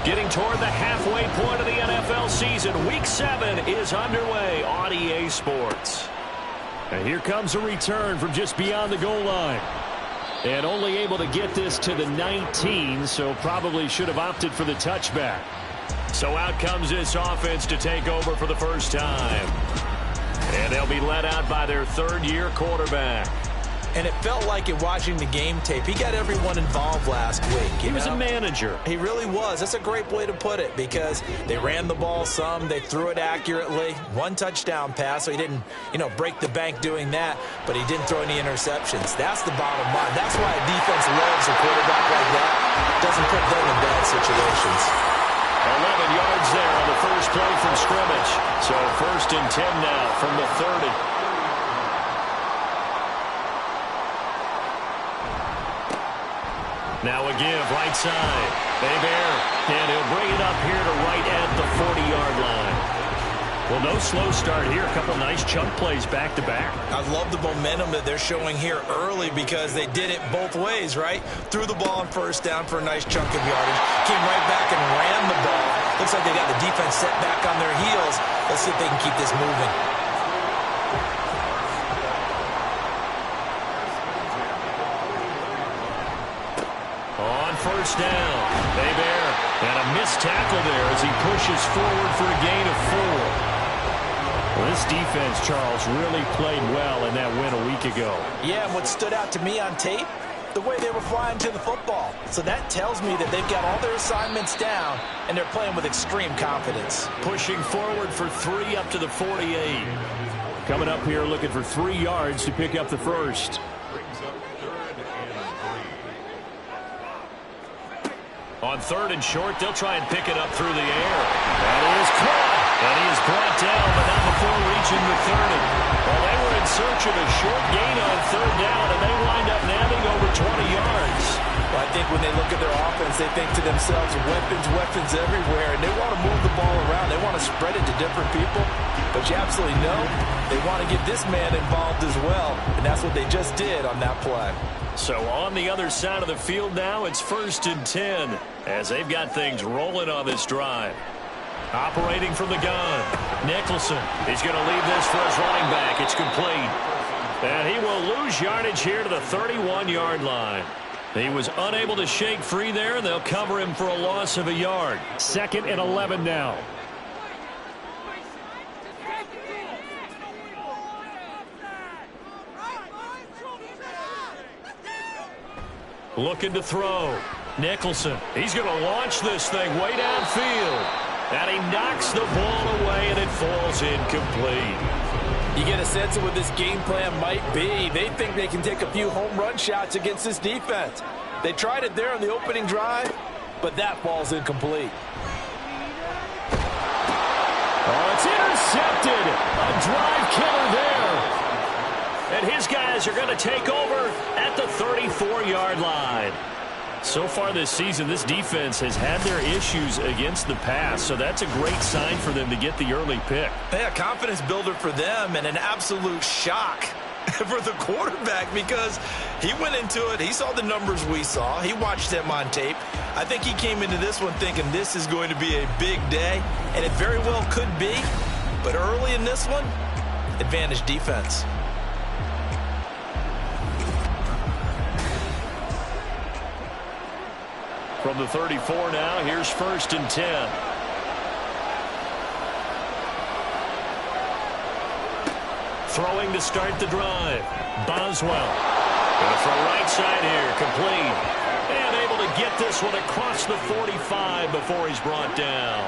Getting toward the halfway point of the NFL season. Week 7 is underway on EA Sports. And here comes a return from just beyond the goal line. And only able to get this to the 19, so probably should have opted for the touchback. So out comes this offense to take over for the first time. And they'll be led out by their third-year quarterback. And it felt like in watching the game tape, he got everyone involved last week. He was a manager. He really was. That's a great way to put it because they ran the ball some. They threw it accurately. One touchdown pass, so he didn't, break the bank doing that, but he didn't throw any interceptions. That's the bottom line. That's why a defense loves a quarterback like that. Doesn't put them in bad situations. 11 yards there on the first play from scrimmage. So 1st and 10 now from the 30. Now a give, right side. Bear, and he'll bring it up here to right at the 40-yard line. Well, no slow start here. A couple nice chunk plays back-to-back. I love the momentum that they're showing here early because they did it both ways, right? Threw the ball on first down for a nice chunk of yardage. Came right back and ran the ball. Looks like they got the defense set back on their heels. Let's see if they can keep this moving. First down. Bear, and a missed tackle there as he pushes forward for a gain of 4. Well, this defense, Charles, really played well in that win a week ago. Yeah, and what stood out to me on tape, the way they were flying to the football. So that tells me that they've got all their assignments down, and they're playing with extreme confidence. Pushing forward for 3 up to the 48. Coming up here looking for 3 yards to pick up the first. On 3rd and short, they'll try and pick it up through the air. That is caught. And he is brought down, but not before reaching the 30. Well, they were in search of a short gain on 3rd down, and they wind up nabbing over 20 yards. Well, I think when they look at their offense, they think to themselves, weapons everywhere, and they want to move the ball around. They want to spread it to different people. But you absolutely know they want to get this man involved as well, and that's what they just did on that play. So on the other side of the field now, it's 1st and 10 as they've got things rolling on this drive. Operating from the gun, Nicholson. He's going to leave this for his running back. It's complete. And he will lose yardage here to the 31-yard line. He was unable to shake free there, and they'll cover him for a loss of a yard. 2nd and 11 now. Looking to throw. Nicholson. He's going to launch this thing way downfield. And he knocks the ball away, and it falls incomplete. You get a sense of what this game plan might be. They think they can take a few home run shots against this defense. They tried it there on the opening drive, but that falls incomplete. Oh, it's intercepted. A drive killer there. And his guys are going to take over at the 34-yard line. So far this season, this defense has had their issues against the pass, so that's a great sign for them to get the early pick. Yeah, confidence builder for them and an absolute shock for the quarterback because he went into it. He saw the numbers we saw. He watched them on tape. I think he came into this one thinking this is going to be a big day, and it very well could be. But early in this one, advantage defense. From the 34 now, here's 1st and 10. Throwing to start the drive. Boswell. Going to throw right side here, complete. And able to get this one across the 45 before he's brought down.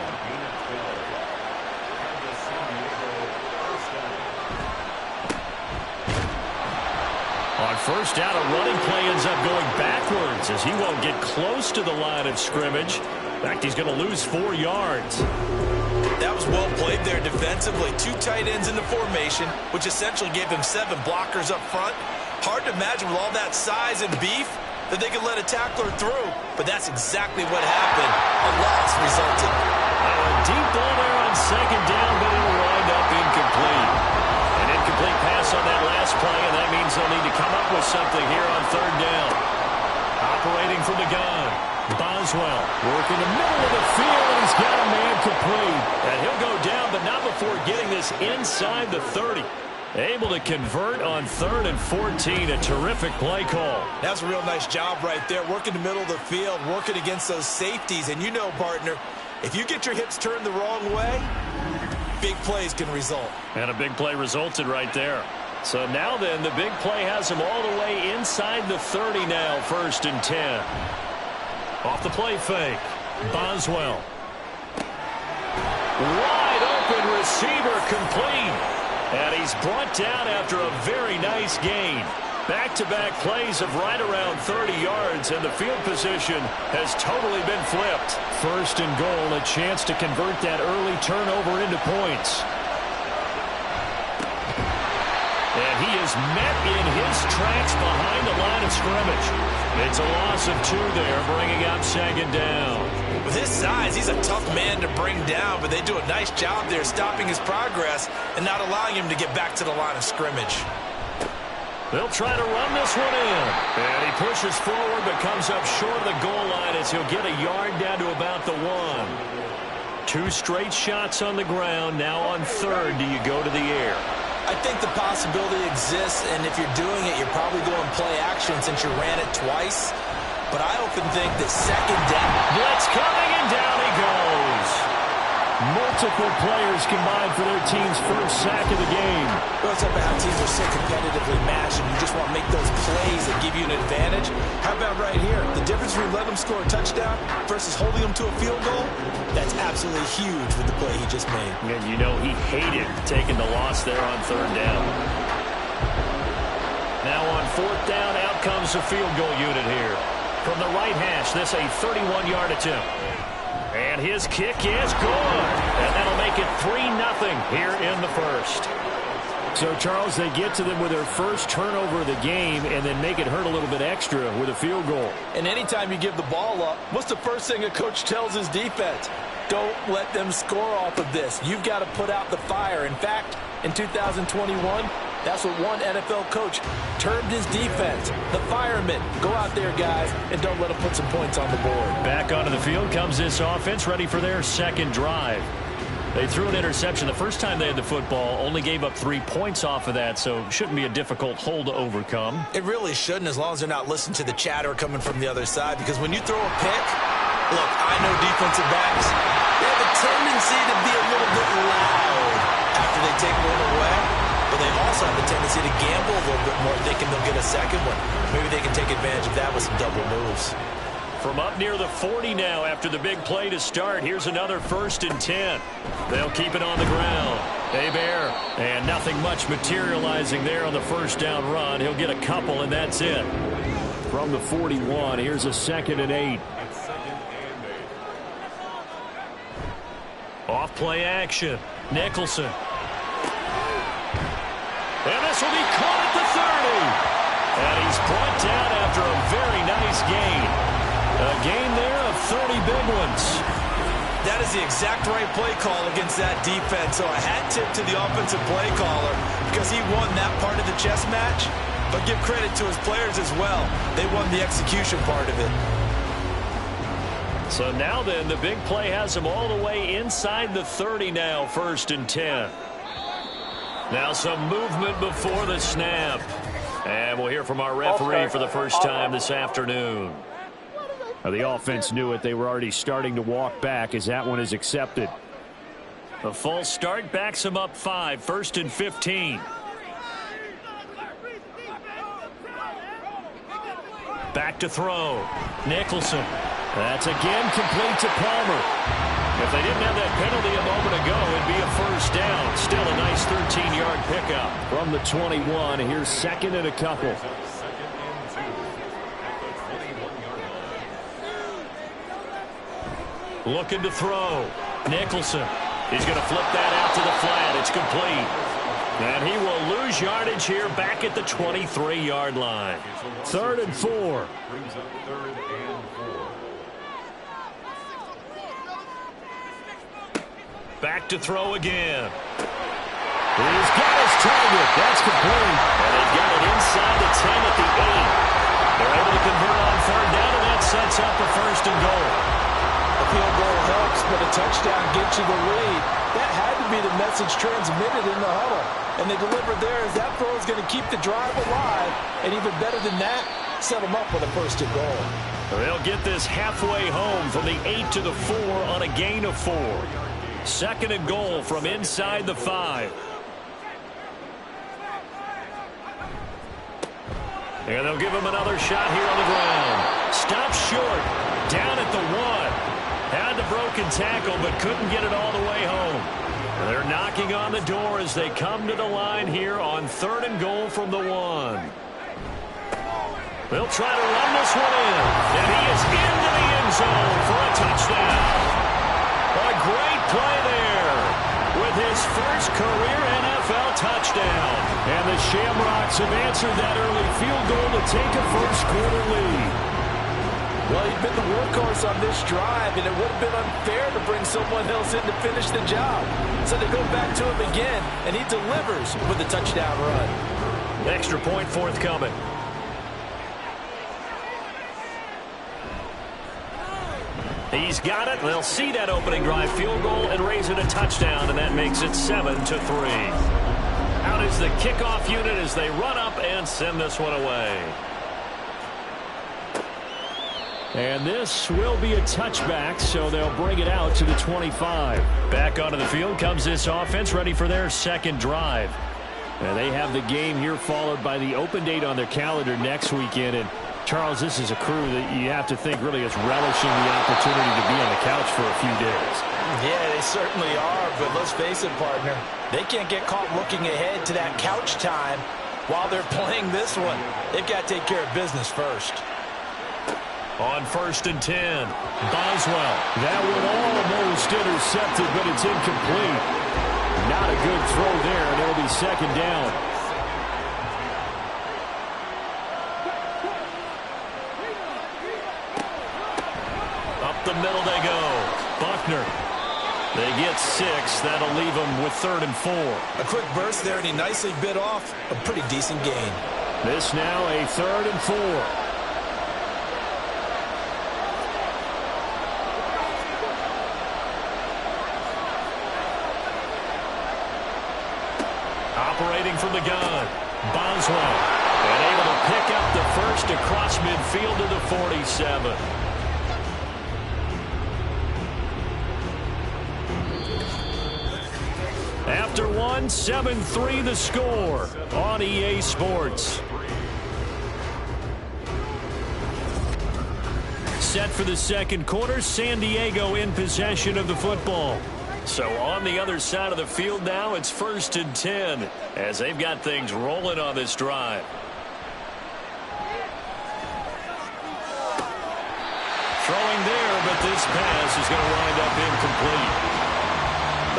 On 1st down, a running play ends up going backwards as he won't get close to the line of scrimmage. In fact, he's going to lose 4 yards. That was well played there defensively. 2 tight ends in the formation, which essentially gave them 7 blockers up front. Hard to imagine with all that size and beef that they could let a tackler through, but that's exactly what happened. A loss resulted. A deep ball there on 2nd down, but it'll wind up incomplete. An incomplete pass on that last play, and that means they'll need to come up with something here on 3rd down. Operating from the gun, Boswell working the middle of the field, and he's got a man complete. And he'll go down, but not before getting this inside the 30. Able to convert on 3rd and 14. A terrific play call. That's a real nice job right there, working the middle of the field, working against those safeties. And you know, partner, if you get your hips turned the wrong way, big plays can result. And a big play resulted right there. So now then, the big play has him all the way inside the 30 now, 1st and 10. Off the play fake, Boswell. Wide open receiver, complete. And he's brought down after a very nice gain. Back-to-back plays of right around 30 yards, and the field position has totally been flipped. 1st and goal, a chance to convert that early turnover into points. And he is met in his tracks behind the line of scrimmage. It's a loss of 2 there, bringing up 2nd down. With his size, he's a tough man to bring down, but they do a nice job there stopping his progress and not allowing him to get back to the line of scrimmage. They'll try to run this one in. And he pushes forward but comes up short of the goal line as he'll get a yard down to about the 1. 2 straight shots on the ground. Now on 3rd, do you go to the air? I think the possibility exists, and if you're doing it, you're probably going play action since you ran it twice. But I often think that 2nd down. Blitz coming, and down he goes. Multiple players combined for their team's first sack of the game. Well, it's up to how teams are so competitively matched, and you just want to make those plays that give you an advantage. How about right here? The difference between letting them score a touchdown versus holding them to a field goal, that's absolutely huge with the play he just made. And you know he hated taking the loss there on 3rd down. Now on 4th down, out comes the field goal unit here. From the right hash, this a 31-yard attempt. And his kick is good. And that'll make it 3-0 here in the 1st. So, Charles, they get to them with their first turnover of the game and then make it hurt a little bit extra with a field goal. And anytime you give the ball up, what's the first thing a coach tells his defense? Don't let them score off of this. You've got to put out the fire. In fact, in 2021, that's what one NFL coach termed his defense. The firemen. Go out there, guys, and don't let them put some points on the board. Back onto the field comes this offense, ready for their 2nd drive. They threw an interception the first time they had the football, only gave up 3 points off of that, so shouldn't be a difficult hole to overcome. It really shouldn't, as long as they're not listening to the chatter coming from the other side, because when you throw a pick, look, I know defensive backs, they have a tendency to be a little bit loud after they take one away. But they also have a tendency to gamble a little bit more, thinking they'll get a second one. Maybe they can take advantage of that with some double moves. From up near the 40 now after the big play to start, here's another 1st and 10. They'll keep it on the ground. Hebert, and nothing much materializing there on the 1st down run. He'll get a couple, and that's it. From the 41, here's a 2nd and 8. Off play action. Nicholson. And this will be caught at the 30. And he's brought down after a very nice gain. A gain there of 30 big ones. That is the exact right play call against that defense. So a hat tip to the offensive play caller because he won that part of the chess match. But give credit to his players as well. They won the execution part of it. So now then, the big play has him all the way inside the 30 now, 1st and 10. Now some movement before the snap. And we'll hear from our referee for the first time this afternoon. Now the offense knew it. They were already starting to walk back as that one is accepted. A false start backs him up 5, 1st and 15. Back to throw. Nicholson. That's again complete to Palmer. If they didn't have that penalty a moment ago, it'd be a 1st down. Still a nice 13-yard pickup. From the 21, here's 2nd and a couple. Looking to throw. Nicholson. He's going to flip that out to the flat. It's complete. And he will lose yardage here back at the 23-yard line. 3rd and 4. Back to throw again. He's got his target. That's complete. And they've got it inside the 10 at the 8. They're able to convert on 3rd down, and that sets up a 1st and goal. but a touchdown gets you the lead. That had to be the message transmitted in the huddle. And they delivered there as that throw is going to keep the drive alive. And even better than that, set them up with a first and goal. They'll get this halfway home from the 8 to the 4 on a gain of 4. Second and goal from inside the 5. And they'll give him another shot here on the ground. Stopped short. Down at the 1. Had the broken tackle, but couldn't get it all the way home. They're knocking on the door as they come to the line here on third and goal from the 1. They'll try to run this one in. And he is into the end zone for a touchdown. A great play there with his first career NFL touchdown. And the Shamrocks have answered that early field goal to take a first-quarter lead. Well, he's been the workhorse on this drive, and it would have been unfair to bring someone else in to finish the job. So they go back to him again, and he delivers with a touchdown run. Extra point forthcoming. He's got it. They'll see that opening drive field goal and raise it a touchdown, and that makes it 7-3. Out is the kickoff unit as they run up and send this one away. And this will be a touchback, so they'll bring it out to the 25. Back onto the field comes this offense, ready for their second drive. And they have the game here followed by the open date on their calendar next weekend. And Charles, this is a crew that you have to think really is relishing the opportunity to be on the couch for a few days. Yeah, they certainly are, but let's face it, partner. They can't get caught looking ahead to that couch time while they're playing this one. They've got to take care of business first. On 1st and 10, Boswell. That one almost intercepted, but it's incomplete. Not a good throw there, and it'll be second down. Up the middle they go. Buckner. They get 6. That'll leave them with 3rd and 4. A quick burst there, and he nicely bit off a pretty decent gain. This now a 3rd and 4. Operating from the gun, Boswell, and able to pick up the first across midfield to the 47. After 1, 7-3 the score on EA Sports. Set for the second quarter, San Diego in possession of the football. So on the other side of the field now, it's 1st and 10 as they've got things rolling on this drive. Throwing there, but this pass is going to wind up incomplete.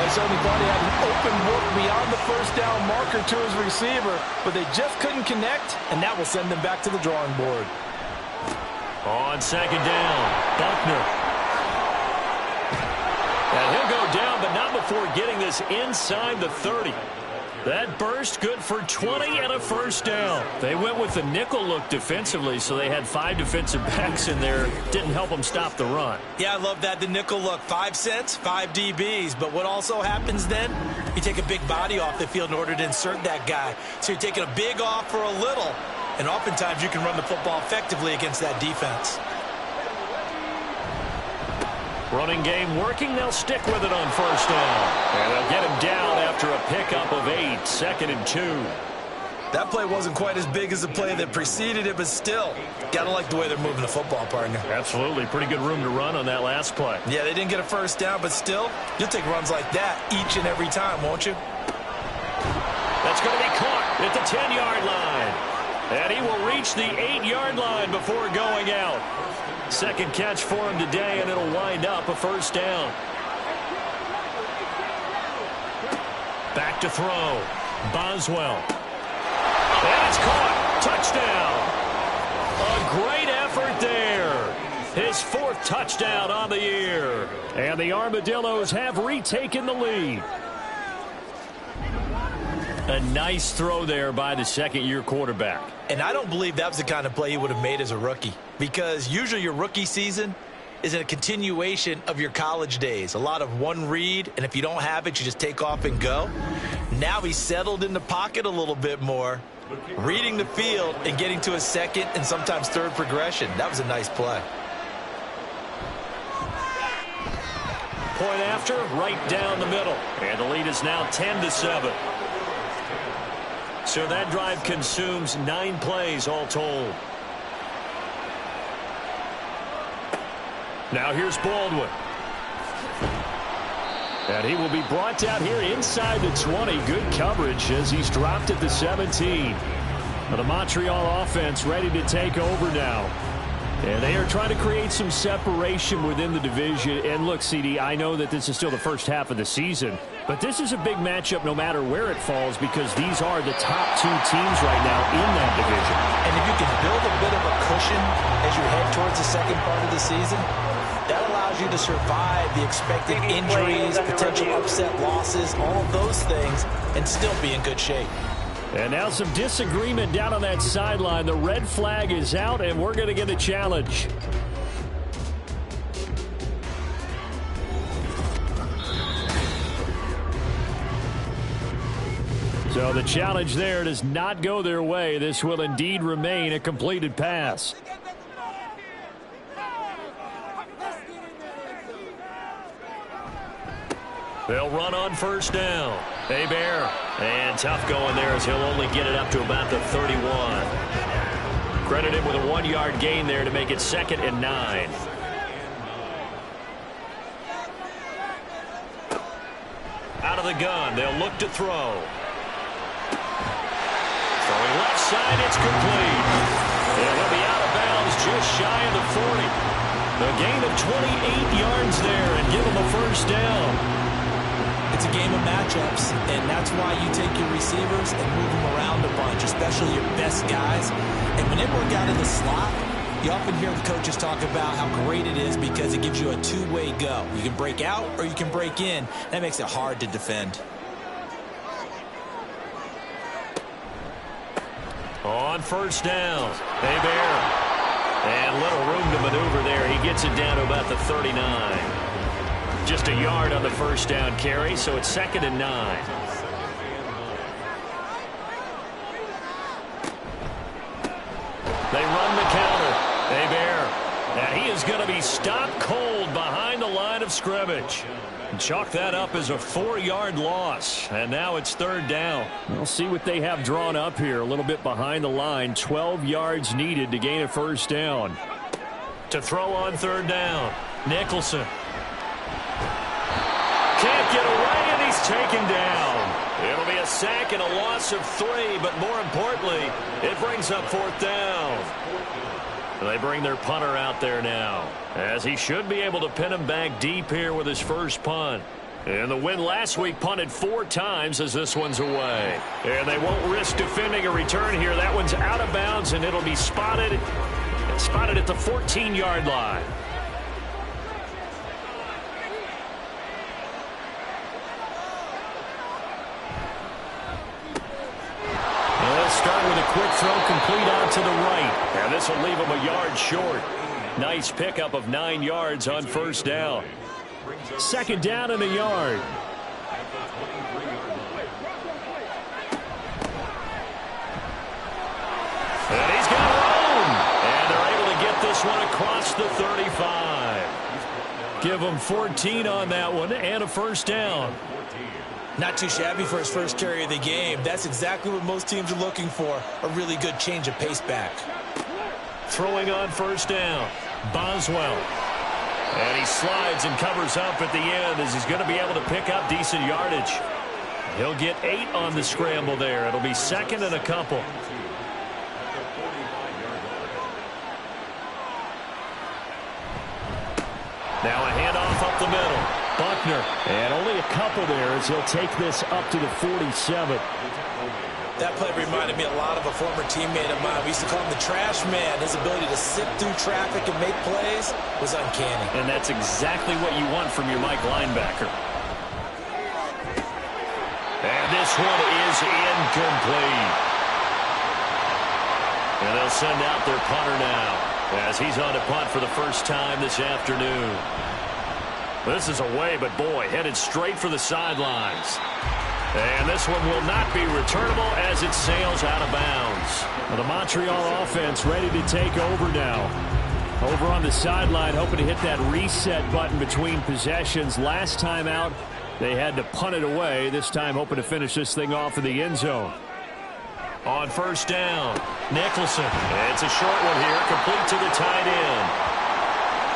They certainly thought he had an open look beyond the first down marker to his receiver, but they just couldn't connect, and that will send them back to the drawing board. On 2nd down, Buckner. And he'll go down, but not before getting this inside the 30. That burst good for 20 and a first down. They went with the nickel look defensively, so they had 5 defensive backs in there. Didn't help them stop the run. Yeah, I love that, the nickel look. 5 cents, 5 DBs. But what also happens then? You take a big body off the field in order to insert that guy. So you're taking a big off for a little. And oftentimes you can run the football effectively against that defense. Running game working. They'll stick with it on first down. And they'll get him down after a pickup of 8. 2nd and 2. That play wasn't quite as big as the play that preceded it, but still, gotta like the way they're moving the football, partner. Absolutely. Pretty good room to run on that last play. Yeah, they didn't get a first down, but still, you'll take runs like that each and every time, won't you? That's going to be caught at the 10-yard line. And he will reach the 8-yard line before going out. Second catch for him today, and it'll wind up a first down. Back to throw. Boswell. And it's caught. Touchdown. A great effort there. His 4th touchdown on the year. And the Armadillos have retaken the lead. A nice throw there by the second-year quarterback. And I don't believe that was the kind of play he would have made as a rookie. Because usually your rookie season, is a continuation of your college days. A lot of one read, and if you don't have it, you just take off and go. Now he's settled in the pocket a little bit more, reading the field and getting to a second and sometimes third progression. That was a nice play. Point after, right down the middle. And the lead is now 10-7. So that drive consumes 9 plays all told. Now here's Baldwin. And he will be brought down here inside the 20. Good coverage as he's dropped at the 17. Now the Montreal offense ready to take over now. And they are trying to create some separation within the division. And look, CD, I know that this is still the first half of the season, but this is a big matchup no matter where it falls because these are the top 2 teams right now in that division. And if you can build a bit of a cushion as you head towards the second part of the season, that allows you to survive the expected injuries, potential upset losses, all of those things, and still be in good shape. And now some disagreement down on that sideline. The red flag is out, and we're going to get a challenge. So the challenge there does not go their way. This will indeed remain a completed pass. They'll run on first down. Hebert. And tough going there as he'll only get it up to about the 31. Credit him with a 1-yard gain there to make it 2nd and 9. Out of the gun. They'll look to throw. Throwing left side. It's complete. And he'll be out of bounds just shy of the 40. A gain of 28 yards there and give him a first down. It's a game of matchups, and that's why you take your receivers and move them around a bunch, especially your best guys. And when they work out in the slot, you often hear the coaches talk about how great it is because it gives you a two-way go. You can break out or you can break in. That makes it hard to defend. On first down, Hebert. And little room to maneuver there. He gets it down to about the 39. Just a yard on the first down carry, so it's 2nd and 9. They run the counter. Hebert. And he is going to be stopped cold behind the line of scrimmage. Chalk that up as a 4-yard loss. And now it's 3rd down. We'll see what they have drawn up here. A little bit behind the line. 12 yards needed to gain a first down. To throw on 3rd down. Nicholson. Can't get away, and he's taken down. It'll be a sack and a loss of 3, but more importantly, it brings up 4th down. They bring their punter out there now, as he should be able to pin him back deep here with his first punt. And the win last week punted 4 times as this one's away. And they won't risk defending a return here. That one's out of bounds, and it'll be spotted at the 14-yard line. Start with a quick throw complete out to the right. And this will leave him a yard short. Nice pickup of 9 yards on first down. 2nd down and a yard. And he's got room. And they're able to get this one across the 35. Give him 14 on that one and a first down. Not too shabby for his first carry of the game. That's exactly what most teams are looking for, a really good change of pace back. Throwing on first down, Boswell. And he slides and covers up at the end as he's going to be able to pick up decent yardage. He'll get 8 on the scramble there. It'll be 2nd and a couple. Now a handoff up the middle. Buckner. And only a couple there as he'll take this up to the 47. That play reminded me a lot of a former teammate of mine. We used to call him the trash man. His ability to sift through traffic and make plays was uncanny. And that's exactly what you want from your Mike linebacker. And this one is incomplete. And they'll send out their punter now. as he's on to punt for the first time this afternoon. This is away, but boy, headed straight for the sidelines. And this one will not be returnable as it sails out of bounds. Well, the Montreal offense ready to take over now. Over on the sideline, hoping to hit that reset button between possessions. Last time out, they had to punt it away. This time hoping to finish this thing off in the end zone. On first down, Nicholson. It's a short one here, complete to the tight end.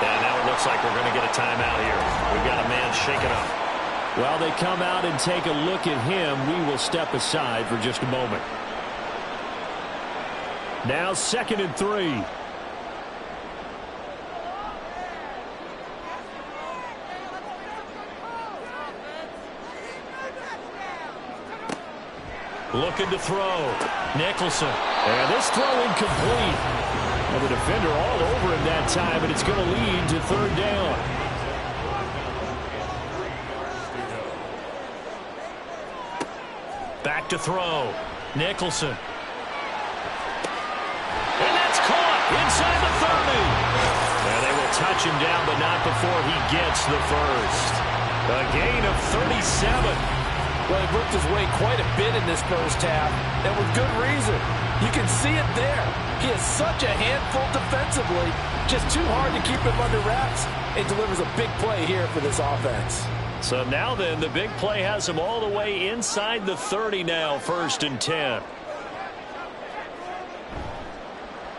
And now it looks like we're going to get a timeout here. We've got a man shaken up. While they come out and take a look at him, we will step aside for just a moment. Now 2nd and 3. Looking to throw. Nicholson. And this throw incomplete. And the defender all over him that time, and it's going to lead to 3rd down. Back to throw. Nicholson. And that's caught inside the 30. And they will touch him down, but not before he gets the first. A gain of 37. Well, he worked his way quite a bit in this first half, and with good reason. You can see it there. He is such a handful defensively. Just too hard to keep him under wraps. It delivers a big play here for this offense. So now then, the big play has him all the way inside the 30 now, 1st and 10.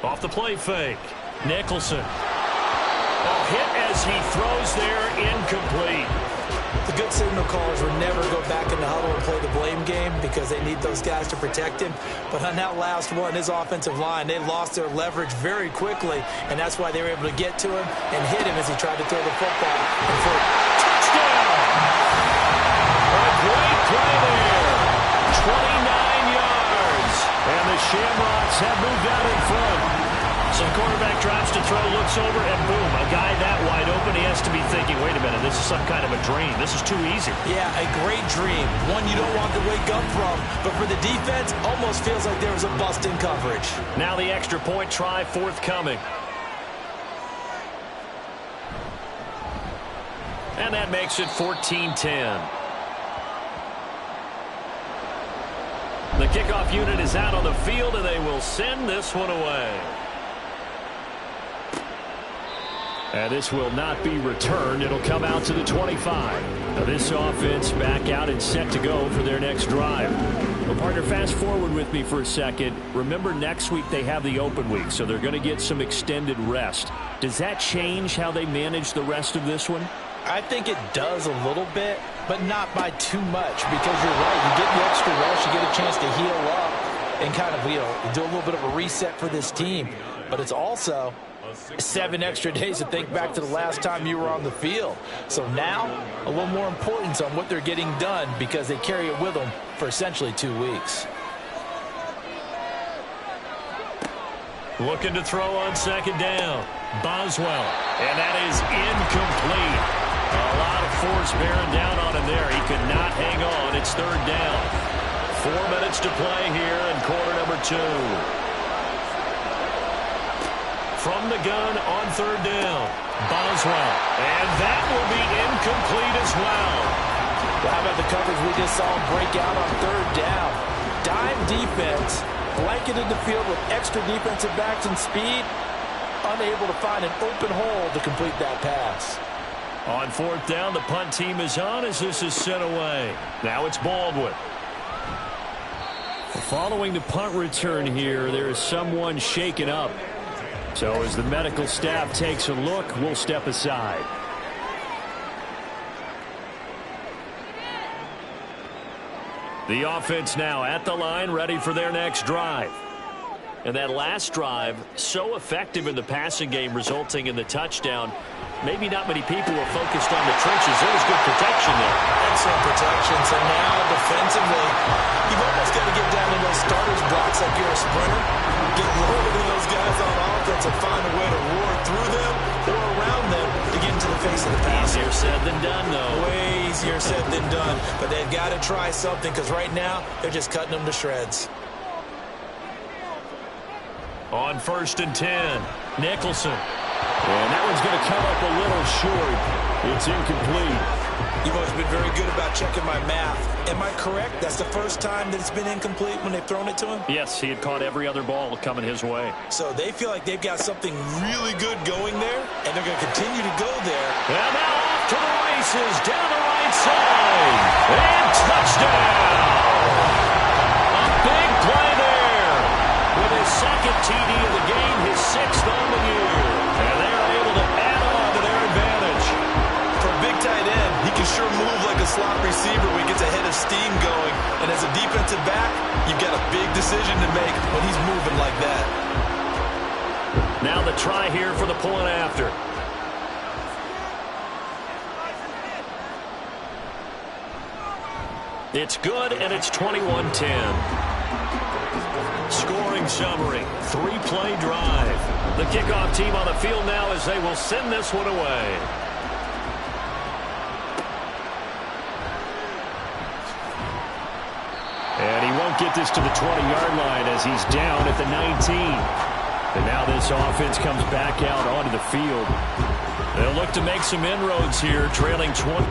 Off the play fake. Nicholson. Oh, hit as he throws there, incomplete. The good signal callers would never go back in the huddle and play the blame game because they need those guys to protect him. But on that last one, his offensive line, they lost their leverage very quickly, and that's why they were able to get to him and hit him as he tried to throw the football. And for touchdown! A great play there. 29 yards. And the Shamrocks have moved out in front. So the quarterback drops to throw, looks over, and boom, a guy that wide open, he has to be thinking, wait a minute, this is some kind of a dream. This is too easy. Yeah, a great dream. One you don't want to wake up from. But for the defense, almost feels like there was a bust in coverage. Now the extra point try forthcoming. And that makes it 14-10. The kickoff unit is out on the field, and they will send this one away. And this will not be returned. It'll come out to the 25. Now this offense back out and set to go for their next drive. Well, partner, fast forward with me for a second. Remember, next week they have the open week, so they're going to get some extended rest. Does that change how they manage the rest of this one? I think it does a little bit, but not by too much, because you're right. You get the extra rest, you get a chance to heal up and kind of, do a little bit of a reset for this team. But it's also 7 extra days to think back to the last time you were on the field. So now, a little more importance on what they're getting done because they carry it with them for essentially 2 weeks. Looking to throw on 2nd down. Boswell. And that is incomplete. A lot of force bearing down on him there. He could not hang on. It's 3rd down. 4 minutes to play here in quarter number 2. From the gun on 3rd down. Boswell. And that will be incomplete as well. Well, how about the coverage we just saw him break out on 3rd down? Dime defense, blanketed the field with extra defensive backs and speed, unable to find an open hole to complete that pass. On 4th down, the punt team is on as this is sent away. Now it's Baldwin. Following the punt return here, there is someone shaken up. So as the medical staff takes a look, we'll step aside. The offense now at the line, ready for their next drive. And that last drive, so effective in the passing game, resulting in the touchdown. Maybe not many people were focused on the trenches. There was good protection there. Excellent protection. So now, defensively, you've almost got to get down to those starters' blocks like you're a sprinter. Get lower than those guys on offense and find a way to roar through them or around them to get into the face of the passer. Easier said than done, though. Way easier said than done. But they've got to try something because right now, they're just cutting them to shreds. On 1st and 10, Nicholson. And that one's going to come up a little short. It's incomplete. You've always been very good about checking my math. Am I correct? That's the first time that it's been incomplete when they've thrown it to him? Yes, he had caught every other ball coming his way. So they feel like they've got something really good going there, and they're going to continue to go there. And now off to the races, down the right side. And touchdown! A big play there. With his second TD of the game, his sixth on the year. And they're able to add on to their advantage. For a big tight end, he can sure move like a slot receiver when he gets a head of steam going. And as a defensive back, you've got a big decision to make when he's moving like that. Now the try here for the point after. It's good, and it's 21-10. Scoring summary, 3-play drive. The kickoff team on the field now as they will send this one away. And he won't get this to the 20-yard line as he's down at the 19. And now this offense comes back out onto the field. They'll look to make some inroads here, trailing 20.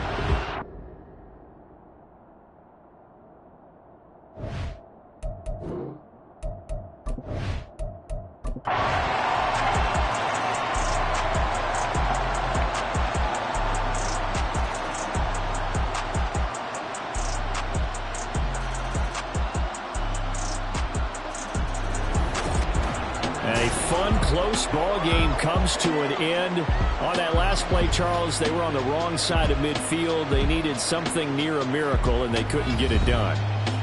A fun, close ball game comes to an end. On that last play, Charles, they were on the wrong side of midfield. They needed something near a miracle, and they couldn't get it done.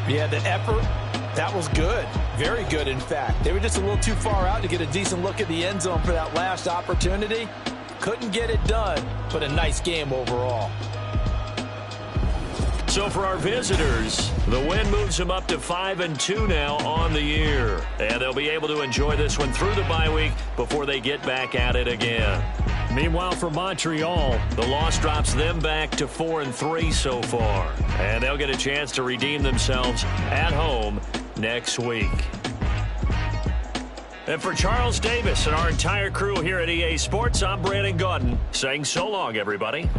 Yeah, the effort, that was good. Very good, in fact. They were just a little too far out to get a decent look at the end zone for that last opportunity. Couldn't get it done, but a nice game overall. So for our visitors, the win moves them up to 5-2 now on the year. And they'll be able to enjoy this one through the bye week before they get back at it again. Meanwhile, for Montreal, the loss drops them back to 4-3 so far. And they'll get a chance to redeem themselves at home next week. And for Charles Davis and our entire crew here at EA Sports, I'm Brandon Gaudin saying so long, everybody.